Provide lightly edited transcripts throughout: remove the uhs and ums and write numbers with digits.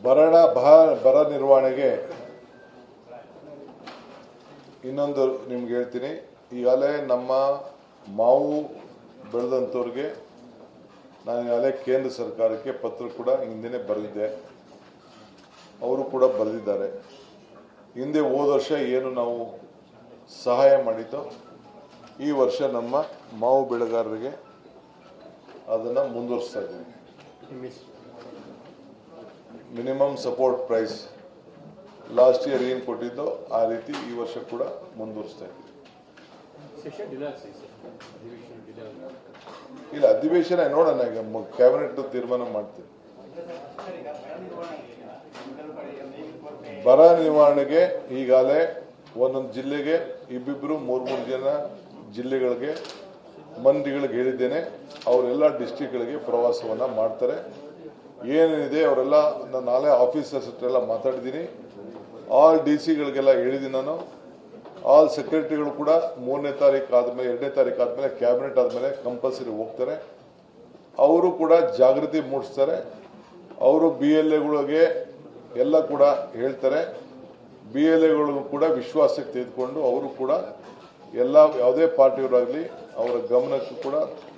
ಬರ ನಿರ್ವಹಣೆಗೆ ಇನ್ನೊಂದು ನಿಮ್ಗೆ ಹೇಳ್ತೀನಿ. ಈಗಾಗಲೇ ನಮ್ಮ ಮಾವು ಬೆಳೆದಂಥವ್ರಿಗೆ ನಾನು ಈಗಾಗಲೇ ಕೇಂದ್ರ ಸರ್ಕಾರಕ್ಕೆ ಪತ್ರ ಕೂಡ ಹಿಂದೆ ಬರೆದಿದ್ದೆ. ಅವರು ಕೂಡ ಬರೆದಿದ್ದಾರೆ. ಹಿಂದೆ ಹೋದ ವರ್ಷ ಏನು ನಾವು ಸಹಾಯ ಮಾಡಿದ್ದೋ ಈ ವರ್ಷ ನಮ್ಮ ಮಾವು ಬೆಳೆಗಾರರಿಗೆ ಅದನ್ನು ಮುಂದುವರಿಸ್ತಾ ಇದ್ದೀವಿ. Minimum support price last year ಏನು ಕೊಟ್ಟಿದ್ದೋ ಆ ರೀತಿ ಈ ವರ್ಷ ಕೂಡ ಮುಂದುವರಿಸ್ತಾ ಇದ್ದೀವಿ. ಇಲ್ಲ, ಅಧಿವೇಶನ ನೋಡೋಣ, ಈಗ ಕ್ಯಾಬಿನೆಟ್ ತೀರ್ಮಾನ ಮಾಡ್ತೀವಿ. ಬರ ನಿರ್ವಹಣೆಗೆ ಈಗಾಗಲೇ ಒಂದೊಂದು ಜಿಲ್ಲೆಗೆ ಇಬ್ಬಿಬ್ರು ಮೂರು ಜನ ಜಿಲ್ಲೆಗಳಿಗೆ ಮಂತ್ರಿಗಳಿಗೆ ಹೇಳಿದ್ದೇನೆ. ಅವರೆಲ್ಲ ಡಿಸ್ಟ್ರಿಕ್ಟ್ಗಳಿಗೆ ಪ್ರವಾಸವನ್ನು ಮಾಡ್ತಾರೆ. ಏನೇನಿದೆ ಅವರೆಲ್ಲ ನಾನು ನಾಳೆ ಆಫೀಸರ್ಸ್ ಹತ್ರ ಮಾತಾಡಿದ್ದೀನಿ. ಆಲ್ DC-ಗಳಿಗೆಲ್ಲ ಹೇಳಿದ್ದೀನಿ ನಾನು. ಆಲ್ ಸೆಕ್ರೆಟರಿಗಳು ಕೂಡ 3ನೇ ತಾರೀಕು ಆದಮೇಲೆ 2ನೇ ತಾರೀಕು ಆದಮೇಲೆ ಕ್ಯಾಬಿನೆಟ್ ಆದಮೇಲೆ ಕಂಪಲ್ಸರಿ ಹೋಗ್ತಾರೆ. ಅವರು ಕೂಡ ಜಾಗೃತಿ ಮೂಡಿಸ್ತಾರೆ. ಅವರು BLAಗಳಿಗೆ ಎಲ್ಲ ಕೂಡ ಹೇಳ್ತಾರೆ. BLAಗಳಿಗೂ ಕೂಡ ವಿಶ್ವಾಸಕ್ಕೆ ತೆಗೆದುಕೊಂಡು ಅವರು ಕೂಡ ಎಲ್ಲ ಯಾವುದೇ ಪಾರ್ಟಿಯವರಾಗಲಿ ಅವರ ಗಮನಕ್ಕೂ ಕೂಡ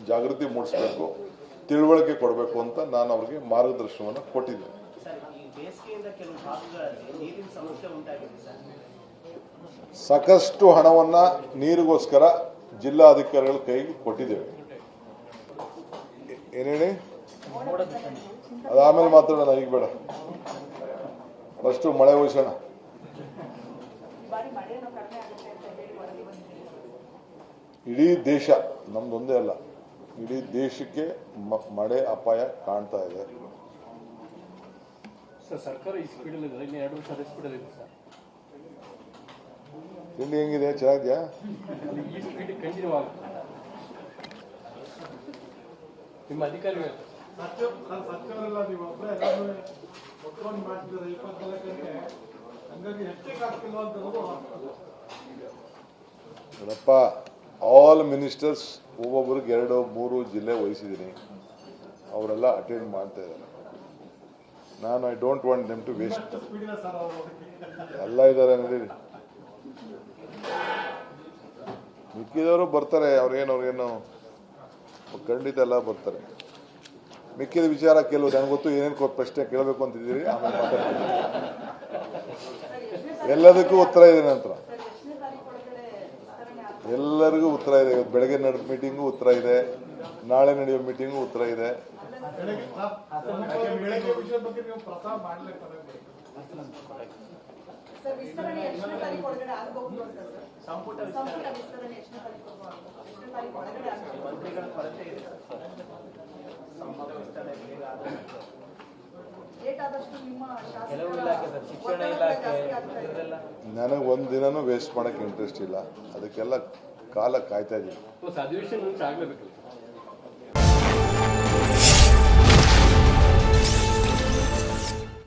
ಜಾಗೃತಿ ಮೂಡಿಸಬೇಕು, ತಿಳುವಳಿಕೆ ಕೊಡಬೇಕು ಅಂತ ನಾನು ಅವರಿಗೆ ಮಾರ್ಗದರ್ಶನವನ್ನು ಕೊಟ್ಟಿದ್ದೆ. ಸಾಕಷ್ಟು ಹಣವನ್ನು ನೀರಿಗೋಸ್ಕರ ಜಿಲ್ಲಾಧಿಕಾರಿಗಳ ಕೈಗೆ ಕೊಟ್ಟಿದ್ದೇವೆ. ಏನೇಳಿ ಅದಾದ್ಮೇಲೆ ಮಾತಾಡೋಣ, ಈಗ ಬೇಡ. ಫಸ್ಟು ಮಳೆ ಉಳಿಸೋಣ. ಇಡೀ ದೇಶ, ನಮ್ದೊಂದೇ ಅಲ್ಲ, ಇಡೀ ದೇಶಕ್ಕೆ ಮಳೆ ಅಪಾಯ ಕಾಣ್ತಾ ಇದೆ. ಸರ್ಕಾರ ಈ ಸ್ಪೀಡಲ್ಲಿ ಇದೆ, ಇನ್ನು 2 ವರ್ಷ ಅದೇ ಸ್ಪೀಡಲ್ಲಿ ಇದೆ ಸರ್. ತಿಂಡಿ ಹೆಂಗಿದೆ, ಚೆನ್ನಾಗಿದೆಯಾ? ಈ ಸ್ಪೀಡ್ ಕಂಟಿನ್ಯೂ ಆಗುತ್ತೆ. ನಿಮ್ಮ ಅಧಿಕಾರಿಗಳು ಸಚಿವರೆಲ್ಲ ನೀವು ಒಬ್ಬರೇ ಎಲ್ಲರೂ ಒಪ್ಕೊಂಡು ಮಾಡ್ತಿದ್ದಾರೆ 24 ಗಂಟೆ, ಹಂಗಾಗಿ ಹೆಚ್ಚಿಗೆ ಆಗ್ತಿಲ್ಲ ಅಂತ ನೋಡಪ್ಪ. ಆಲ್ ಮಿನಿಸ್ಟರ್ಸ್ ಒಬ್ಬೊಬ್ಬರಿಗೆ 2-3 ಜಿಲ್ಲೆ ವಹಿಸಿದ್ದೀನಿ. ಅವರೆಲ್ಲ ಅಟೆಂಡ್ ಮಾಡ್ತಾ ಇದ್ದಾರೆ. ನಾನು I don't want them to waste. ಎಲ್ಲ ಇದ್ದಾರೆ ನಡೀರಿ. ಮಿಕ್ಕಿದವರು ಬರ್ತಾರೆ, ಅವ್ರೇನು ಖಂಡಿತ ಎಲ್ಲ ಬರ್ತಾರೆ. ಮಿಕ್ಕಿದ ವಿಚಾರ ಕೆಲವು ನನಗೆ ಗೊತ್ತು, ಏನೇನು ಪ್ರಶ್ನೆ ಕೇಳಬೇಕು ಅಂತಿದ್ದೀರಿ, ಆಮೇಲೆ ಮಾತಾಡ್ತೀನಿ. ಎಲ್ಲದಕ್ಕೂ ಉತ್ತರ ಇದೆ ನಂತರ, ಎಲ್ಲರಿಗೂ ಉತ್ತರ ಇದೆ. ಇವತ್ತು ಬೆಳಗ್ಗೆ ನಡೆದ ಮೀಟಿಂಗು ಉತ್ತರ ಇದೆ, ನಾಳೆ ನಡೆಯುವ ಮೀಟಿಂಗು ಉತ್ತರ ಇದೆ. ನನಗೆ ಒಂದು ದಿನನೂ ವೇಸ್ಟ್ ಮಾಡಕ್ಕೆ ಇಂಟ್ರೆಸ್ಟ್ ಇಲ್ಲ. ಅದಕ್ಕೆಲ್ಲ ಕಾಲ ಕಾಯ್ತಾ ಇದ್ದೀನಿ. ಅಧಿವೇಶನ ಆಗಲೇಬೇಕು.